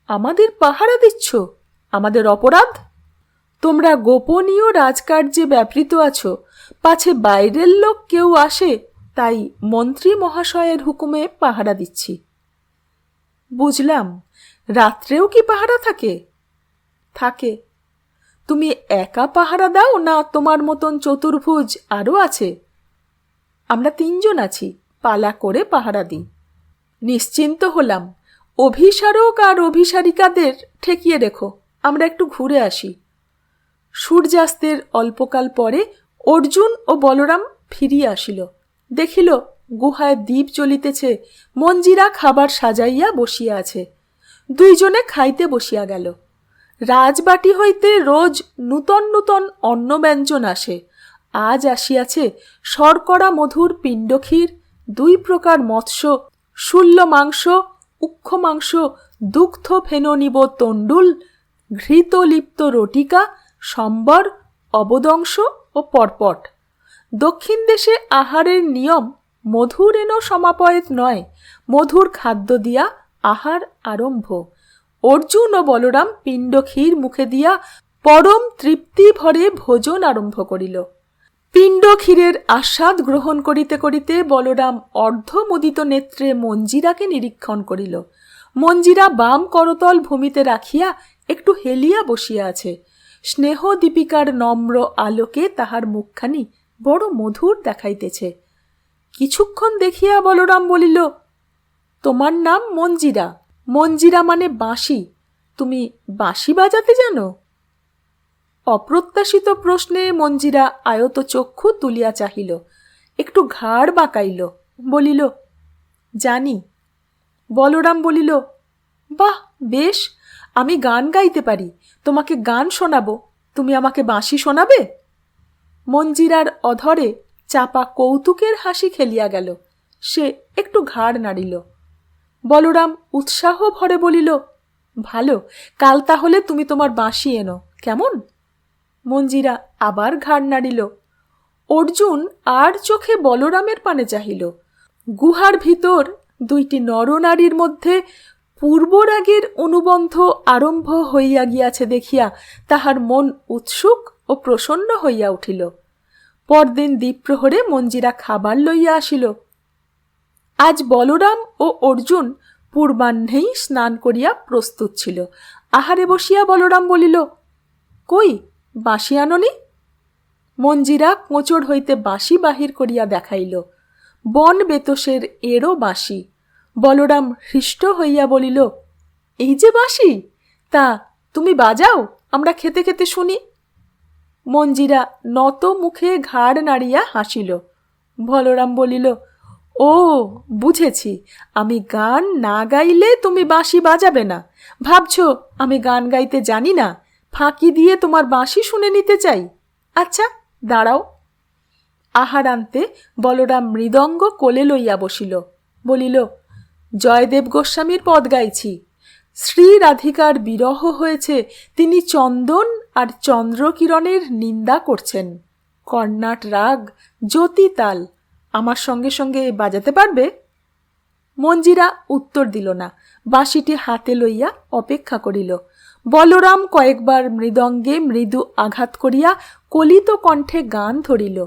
আমাদের পাহারা দিচ্ছ? আমাদের অপরাধ? তোমরা গোপনীয় রাজকার্যে ব্যাপৃত আছো, পাছে বাইরের লোক কেউ আসে, তাই মন্ত্রী মহাশয়ের হুকুমে পাহারা দিচ্ছি। বুঝলাম। রাত্রেও কি পাহারা থাকে? থাকে। তুমি একা পাহারা দাও না তোমার মতন চতুর্ভুজ আরও আছে? আমরা তিনজন আছি, পালা করে পাহারা দিই। নিশ্চিন্ত হলাম। অভিসারক আর অভিসারিকাদের ঠেকিয়ে রেখো, আমরা একটু ঘুরে আসি। সূর্যাস্তের অল্পকাল পরে অর্জুন ও বলরাম ফিরিয়া আসিল। দেখিল গুহায় দ্বীপ জ্বলিতেছে, মঞ্জিরা খাবার সাজাইয়া বসিয়া আছে। দুইজনে খাইতে বসিয়া গেল। রাজবাটি হইতে রোজ নূতন নূতন অন্নব্যঞ্জন আসে। আজ আসিয়াছে শর্করা মধুর পিণ্ডক্ষীর, 2 প্রকার মৎস্য, শূল্য মাংস, উক্ষ মাংস, দুগ্ধ ফেননিব তণ্ডুল, ঘৃতলিপ্ত রটিকা, সম্বর, অবদংশ ও পরপট। দক্ষিণ দেশে আহারের নিয়ম মধুর এন সমাপয়েত নয়, মধুর খাদ্য দিয়া আহার আরম্ভ। অর্জুন ও বলরাম পিণ্ডক্ষীর মুখে দিয়া পরম তৃপ্তি ভরে ভোজন আরম্ভ করিল। পিণ্ডক্ষীরের আস্বাদ গ্রহণ করিতে করিতে বলরাম অর্ধমুদিত নেত্রে মঞ্জিরাকে নিরীক্ষণ করিল। মঞ্জিরা বাম করতল ভূমিতে রাখিয়া একটু হেলিয়া বসিয়া আছে। স্নেহ দীপিকার নম্র আলোকে তাহার মুখখানি বড় মধুর দেখাইতেছে। কিছুক্ষণ দেখিয়া বলরাম বলিল, তোমার নাম মঞ্জিরা। মঞ্জিরা মানে বাঁশি। তুমি বাঁশি বাজাতে জানো? অপ্রত্যাশিত প্রশ্নে মঞ্জিরা আয়ত চক্ষু তুলিয়া চাহিল, একটু ঘাড় বাঁকাইল, বলিল, জানি। বলরাম বলিল, বাহ, বেশ, আমি গান গাইতে পারি, তোমাকে গান শোনাবো, তুমি আমাকে বাঁশি শোনাবে? মঞ্জিরার অধরে চাপা কৌতুকের হাসি খেলিয়া গেল। সে একটু ঘাড় নাড়িল। বলরাম উৎসাহ ভরে বলিল, ভালো, কাল তাহলে তুমি তোমার বাঁশি এনো, কেমন? মঞ্জিরা আবার ঘাড় নাড়িল। অর্জুন আর চোখে বলরামের পানে চাহিল। গুহার ভিতর 2টি নরনারীর মধ্যে পূর্বরাগের অনুবন্ধ আরম্ভ হইয়া গিয়াছে দেখিয়া তাহার মন উৎসুক ও প্রসন্ন হইয়া উঠিল। পরদিন দ্বীপ্রহরে মঞ্জিরা খাবার লইয়া আসিল। আজ বলরাম ও অর্জুন পূর্বাহ্নেই স্নান করিয়া প্রস্তুত ছিল। আহারে বসিয়া বলরাম বলিল, কই, বাঁশি আনোনি? মঞ্জিরা কোঁচড় হইতে বাঁশি বাহির করিয়া দেখাইল। বন বেতসের এরও বাঁশি। বলরাম হৃষ্ট হইয়া বলিল, এই যে বাঁশি, তা তুমি বাজাও, আমরা খেতে খেতে শুনি। মঞ্জিরা নত মুখে ঘাড় নাড়িয়া হাসিল। বলরাম বলিল, ও বুঝেছি, আমি গান না গাইলে তুমি বাঁশি বাজাবে না। ভাবছ আমি গান গাইতে জানি না, ফাঁকি দিয়ে তোমার বাঁশি শুনে নিতে চাই? আচ্ছা, দাঁড়াও। আহারান্তে বলরাম মৃদঙ্গ কোলে লইয়া বসিল। বলিল, জয়দেব গোস্বামীর পদ গাইছি। শ্রী রাধিকার বিরহ হয়েছে, তিনি চন্দন আর চন্দ্রকিরণের নিন্দা করছেন। কর্ণাট রাগ, জ্যোতি তাল, আমার সঙ্গে সঙ্গে বাজাতে পারবে? মঞ্জিরা উত্তর দিল না, বাঁশিটি হাতে লইয়া অপেক্ষা করিল। বলরাম কয়েকবার মৃদঙ্গে মৃদু আঘাত করিয়া কলিত কণ্ঠে গান ধরিল।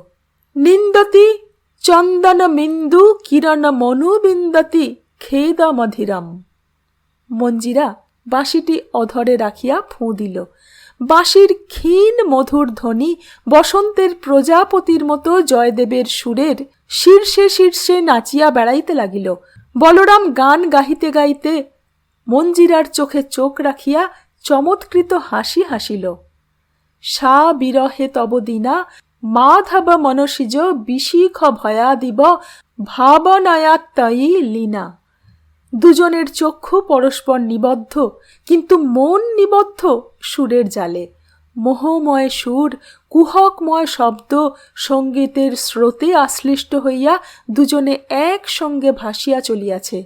নিন্দতি চন্দন মিন্দু কিরণ মনু বিন্দতি খেদমধিরম। মঞ্জিরা বাঁশিটি অধরে রাখিয়া ফুঁ দিল। বাঁশির ক্ষীণ মধুর ধ্বনি বসন্তের প্রজাপতির মতো জয়দেবের সুরের শীর্ষে শীর্ষে নাচিয়া বেড়াইতে লাগিল। বলরাম গান গাহিতে গাইতে মঞ্জিরার চোখে চোখ রাখিয়া চমৎকৃত হাসি হাসিল। সা বিরহে তব দিনা মাধব মনসিজ বিশিখ ভয়া দিব ভাবনায়াত্তয়ী লীনা। দুজনের চক্ষু পরস্পর নিবদ্ধ, কিন্তু মন নিবদ্ধ সুরের জালে। মোহময় সুর, কুহকময় শব্দ সঙ্গীতের স্রোতে আশ্লিষ্ট হইয়া দুজনে একসঙ্গে ভাসিয়া চলিয়াছে।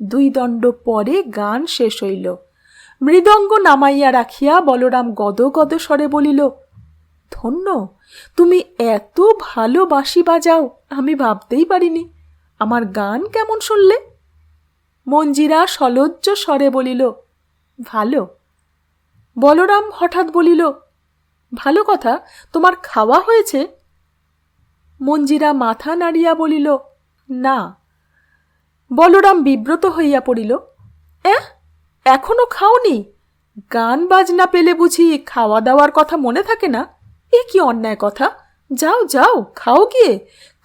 2 দণ্ড পরে গান শেষ হইল। মৃদঙ্গ নামাইয়া রাখিয়া বলরাম গদগদ স্বরে বলিল, ধন্য, তুমি এত ভালো বাঁশি বাজাও, আমি ভাবতেই পারিনি। আমার গান কেমন শুনলে? মঞ্জিরা সলজ্জ স্বরে বলিল, ভালো। বলরাম হঠাৎ বলিল, ভালো কথা, তোমার খাওয়া হয়েছে? মঞ্জিরা মাথা নাড়িয়া বলিল, না। বলরাম বিব্রত হইয়া পড়িল, এখনো খাওনি? গান বাজনা পেলে বুঝি খাওয়া দাওয়ার কথা মনে থাকে না? এ কি অন্যায় কথা! যাও যাও, খাও গিয়ে।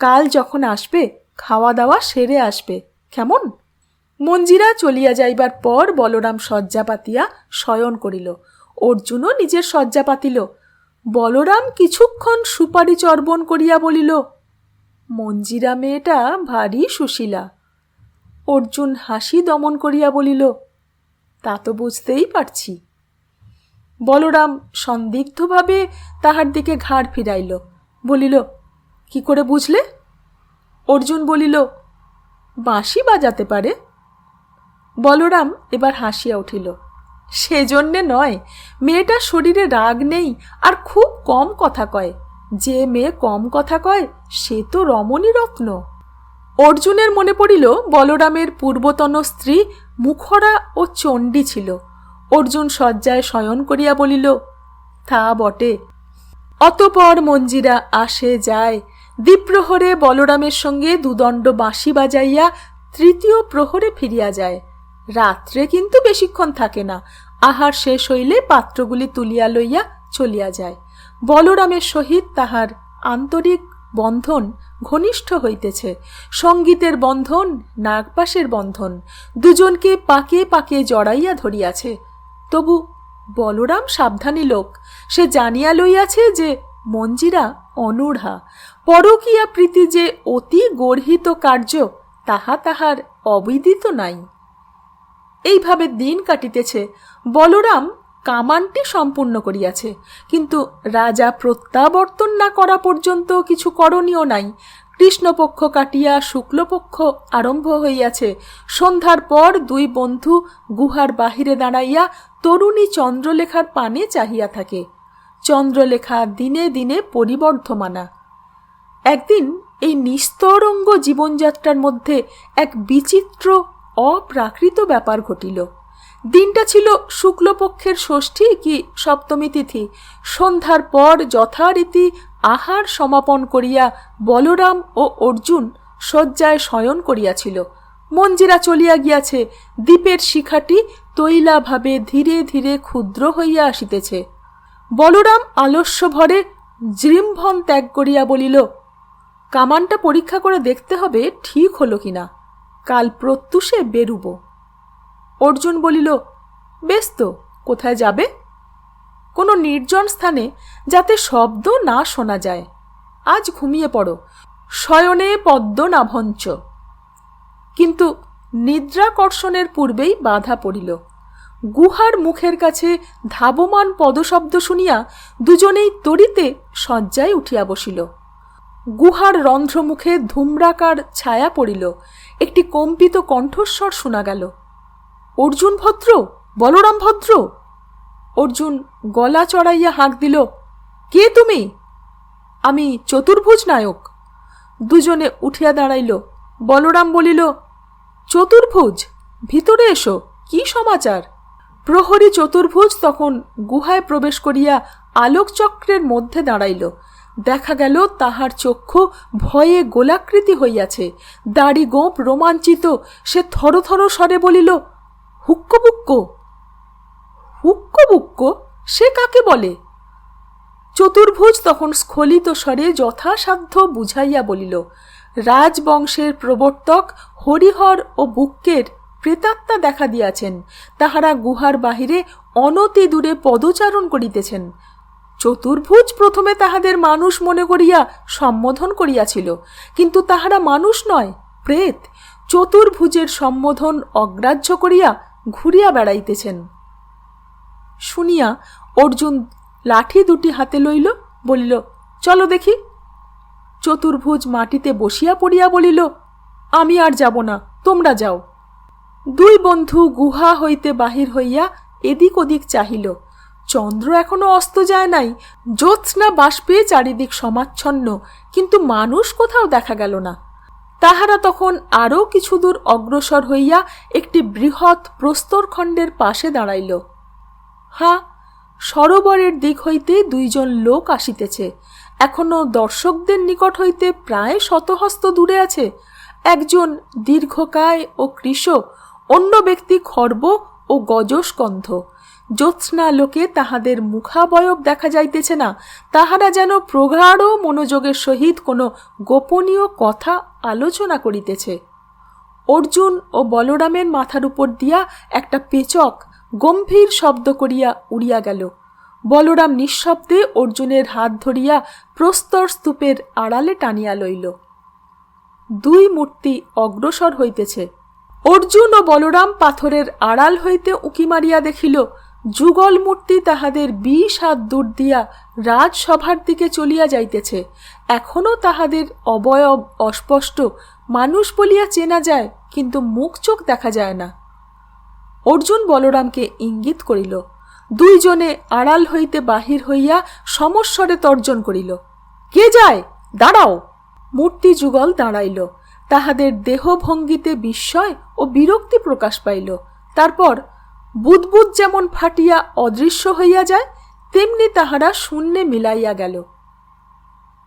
কাল যখন আসবে খাওয়া দাওয়া সেরে আসবে, কেমন? মঞ্জিরা চলিয়া যাইবার পর বলরাম শয্যা পাতিয়া শয়ন করিল। অর্জুনও নিজের শয্যা পাতিল। বলরাম কিছুক্ষণ সুপারি চর্বণ করিয়া বলিল, মঞ্জিরা মেয়েটা ভারী সুশীলা। অর্জুন হাসি দমন করিয়া বলিল, তা তো বুঝতেই পারছি। বলরাম সন্দিগ্ধভাবে তাহার দিকে ঘাড় ফিরাইল, বলিল, কি করে বুঝলে? অর্জুন বলিল, বাঁশি বাজাতে পারে। বলরাম এবার হাসিয়া উঠিল, সেজন্যে নয়, মেয়েটার শরীরে রাগ নেই আর খুব কম কথা কয়। যে মেয়ে কম কথা কয় সে তো রমণী রত্ন। অর্জুনের মনে পড়িল বলরামের পূর্বতন স্ত্রী মুখরা ও চণ্ডী ছিল। অর্জুন শয্যায় শয়ন করিয়া বলিল, তা বটে। অতঃপর মঞ্জিরা আসে যায়। দ্বিপ্রহরে বলরামের সঙ্গে 2 দণ্ড বাঁশি বাজাইয়া 3য় প্রহরে ফিরিয়া যায়। রাত্রে কিন্তু বেশিক্ষণ থাকে না। আহার শেষ হইলে পাত্রগুলি তুলিয়া লইয়া চলিয়া যায়। বলরামের সহিত তাহার আন্তরিক বন্ধন ঘনিষ্ঠ হইতেছে। সঙ্গীতের বন্ধন, নাগপাশের বন্ধন, দুজনকে পাকে পাকে জড়াইয়া ধরিয়াছে। তবু বলরাম সাবধানী লোক। সে জানিয়া লইয়াছে যে মঞ্জিরা অনূঢ়া। পরকীয়া প্রীতি যে অতি গর্হিত কার্য, তাহা তাহার অবিদিত নাই। এইভাবে দিন কাটিতেছে। বলরাম কামানটি সম্পূর্ণ করিয়াছে, কিন্তু রাজা প্রত্যাবর্তন না করা পর্যন্ত কিছু করণীয় নাই। কৃষ্ণপক্ষ কাটিয়া শুক্লপক্ষ আরম্ভ হইয়াছে। সন্ধ্যার পর 2 বন্ধু গুহার বাহিরে দাঁড়াইয়া তরুণী চন্দ্রলেখার পানে চাহিয়া থাকে। চন্দ্রলেখা দিনে দিনে পরিবর্ধমানা। একদিন এই নিস্তরঙ্গ জীবনযাত্রার মধ্যে এক বিচিত্র অপ্রাকৃত ব্যাপার ঘটিল। দিনটা ছিল শুক্লপক্ষের ষষ্ঠী কি সপ্তমী তিথি। সন্ধ্যার পর যথারীতি আহার সমাপন করিয়া বলরাম ও অর্জুন শয্যায় শয়ন করিয়াছিল। মঞ্জিরা চলিয়া গিয়াছে। দ্বীপের শিখাটি তৈলাভাবে ধীরে ধীরে ক্ষুদ্র হইয়া আসিতেছে। বলরাম আলস্য ভরে জৃম্ভন ত্যাগ করিয়া বলিল, কামানটা পরীক্ষা করে দেখতে হবে ঠিক হলো কিনা, কাল প্রত্যুষে বেরুব। অর্জুন বলিল, বেশ তো, কোথায় যাবে? কোনো নির্জন স্থানে, যাতে শব্দ না শোনা যায়। আজ ঘুমিয়ে পড়ো, শয়নে পদ্মনাভঞ্চ। কিন্তু নিদ্রাকর্ষণের পূর্বেই বাধা পড়িল। গুহার মুখের কাছে ধাবমান পদশব্দ শুনিয়া দুজনেই তড়িতে শয্যায় উঠিয়া বসিল। গুহার রন্ধ্রমুখে ধূম্রাকার ছায়া পড়িল। একটি কম্পিত কণ্ঠস্বর শোনা গেল, অর্জুন ভদ্র। বলরাম ভদ্র? অর্জুন গলা চড়াইয়া হাঁক দিল, কে তুমি? আমি চতুর্ভুজ নায়ক। দুজনে উঠিয়া দাঁড়াইল। বলরাম বলিল, চতুর্ভুজ, ভিতরে এসো, কি সমাচার? প্রহরী চতুর্ভুজ তখন গুহায় প্রবেশ করিয়া আলোকচক্রের মধ্যে দাঁড়াইল। দেখা গেল তাহার চক্ষু ভয়ে গোলাকৃতি হইয়াছে, দাড়ি গোঁপ রোমাঞ্চিত। সে থরথর স্বরে বলিল, হুক্কবুক্কো। হুক্কবুক্কো? সে কাকে বলে? চতুর্ভুজ তখন স্খলিত স্বরে যথাসাধ্য বুঝাইয়া বলিল, রাজবংশের প্রবর্তক হরিহর ও বুক্কের প্রেতাত্মা দেখা দিয়াছেন। তাহারা গুহার বাহিরে অনতি দূরে পদচারণ করিতেছেন। চতুর্ভুজ প্রথমে তাহাদের মানুষ মনে করিয়া সম্বোধন করিয়াছিল, কিন্তু তাহারা মানুষ নয়, প্রেত। চতুর্ভুজের সম্বোধন অগ্রাহ্য করিয়া ঘুরিয়া বেড়াইতেছেন। শুনিয়া অর্জুন লাঠি দুটি হাতে লইল, বলিল, চলো দেখি। চতুর্ভুজ মাটিতে বসিয়া পড়িয়া বলিল, আমি আর যাব না, তোমরা যাও। দুই বন্ধু গুহা হইতে বাহির হইয়া এদিক ওদিক চাহিল। চন্দ্র এখনো অস্ত যায় নাই, জ্যোৎস্না বাষ্পে চারিদিক সমাচ্ছন্ন, কিন্তু মানুষ কোথাও দেখা গেল না। তাহারা তখন আরও কিছু দূর অগ্রসর হইয়া একটি বৃহৎ প্রস্তরখণ্ডের পাশে দাঁড়াইল। হ্যাঁ, সরোবরের দিক হইতে দুইজন লোক আসিতেছে। এখনো দর্শকদের নিকট হইতে প্রায় শতহস্ত দূরে আছে। একজন দীর্ঘকায় ও কৃশ, অন্য ব্যক্তি খর্ব ও গজস্কন্ধ। জ্যোৎস্নালোকে তাহাদের মুখাবয়ব দেখা যাইতেছে না। তাহারা যেন প্রগাঢ় মনোযোগের সহিত কোনো গোপনীয় কথা আলোচনা করিতেছে। অর্জুন ও বলরামের মাথার উপর দিয়া একটা পেচক গম্ভীর শব্দ করিয়া উড়িয়া গেল। বলরাম নিঃশব্দে অর্জুনের হাত ধরিয়া প্রস্তর স্তূপের আড়ালে টানিয়া লইল। দুই মূর্তি অগ্রসর হইতেছে। অর্জুন ও বলরাম পাথরের আড়াল হইতে উঁকি মারিয়া দেখিল, যুগল মূর্তি তাহাদের 20 হাত দূর দিয়া রাজসভার দিকে চলিয়া যাইতেছে। এখনও তাহাদের অবয়ব অস্পষ্ট, মানুষ বলিয়া চেনা যায়, কিন্তু মুখ চোখ দেখা যায় না। অর্জুন বলরামকে ইঙ্গিত করিল। দুইজনে আড়াল হইতে বাহির হইয়া সমস্বরে তর্জন করিল, কে যায়? দাঁড়াও। মূর্তি যুগল দাঁড়াইল। তাহাদের দেহভঙ্গিতে বিস্ময় ও বিরক্তি প্রকাশ পাইল। তারপর বুদবুদ যেমন ফাটিয়া অদৃশ্য হইয়া যায়, তেমনি তাহারা শূন্যে মিলাইয়া গেল।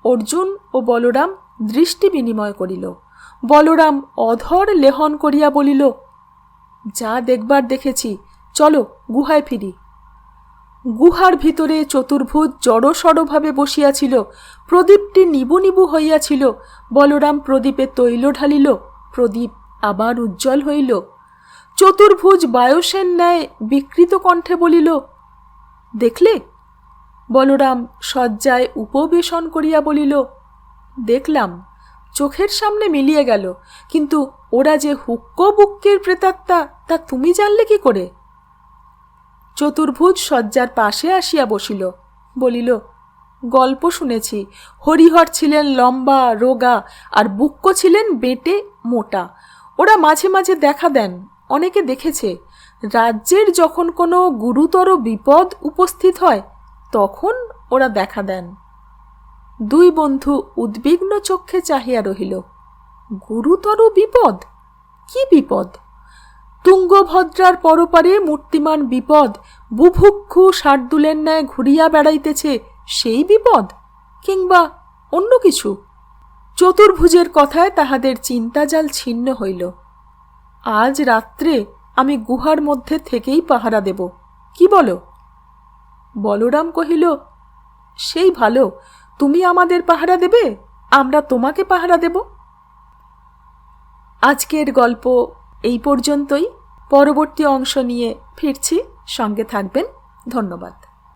অর্জুন ও বলরাম দৃষ্টি বিনিময় করিল। বলরাম অধর লেহন করিয়া বলিল, যা দেখবার দেখেছি, চলো গুহায় ফিরি। গুহার ভিতরে চতুর্ভুজ জড়সড়ভাবে বসিয়াছিল। প্রদীপটি নিবু নিবু হইয়াছিল। বলরাম প্রদীপে তৈল ঢালিল। প্রদীপ আবার উজ্জ্বল হইল। চতুর্ভুজ বায়সের ন্যায় বিকৃত কণ্ঠে বলিল, দেখলে? বলরাম শয্যায় উপবেশন করিয়া বলিল, দেখলাম, চোখের সামনে মিলিয়ে গেল, কিন্তু ওরা যে হুক্কবুক্কের প্রেতাত্মা তা তুমি জানলে কি করে? চতুর্ভুজ শয্যার পাশে আসিয়া বসিল, বলিল, গল্প শুনেছি। হরিহর ছিলেন লম্বা রোগা, আর বুক্ক ছিলেন বেঁটে মোটা। ওরা মাঝে মাঝে দেখা দেন, অনেকে দেখেছে। রাজ্যের যখন কোনো গুরুতর বিপদ উপস্থিত হয়, তখন ওরা দেখা দেন। দুই বন্ধু উদ্বিগ্ন চক্ষে চাহিয়া রহিল। গুরুতর বিপদ? কি বিপদ? তুঙ্গভদ্রার পরপারে মূর্তিমান বিপদ বুভুক্ষু শার্দুলের ন্যায় ঘুরিয়া বেড়াইতেছে, সেই বিপদ? কিংবা অন্য কিছু? চতুর্ভুজের কথায় তাহাদের চিন্তাজাল ছিন্ন হইল। আজ রাত্রে আমি গুহার মধ্যে থেকেই পাহারা দেব, কি বলো? বলরাম কহিল, সেই ভালো। তুমি আমাদের পাহারা দেবে, আমরা তোমাকে পাহারা দেব। আজকের গল্প এই পর্যন্তই। পরবর্তী অংশ নিয়ে ফিরছি, সঙ্গে থাকবেন। ধন্যবাদ।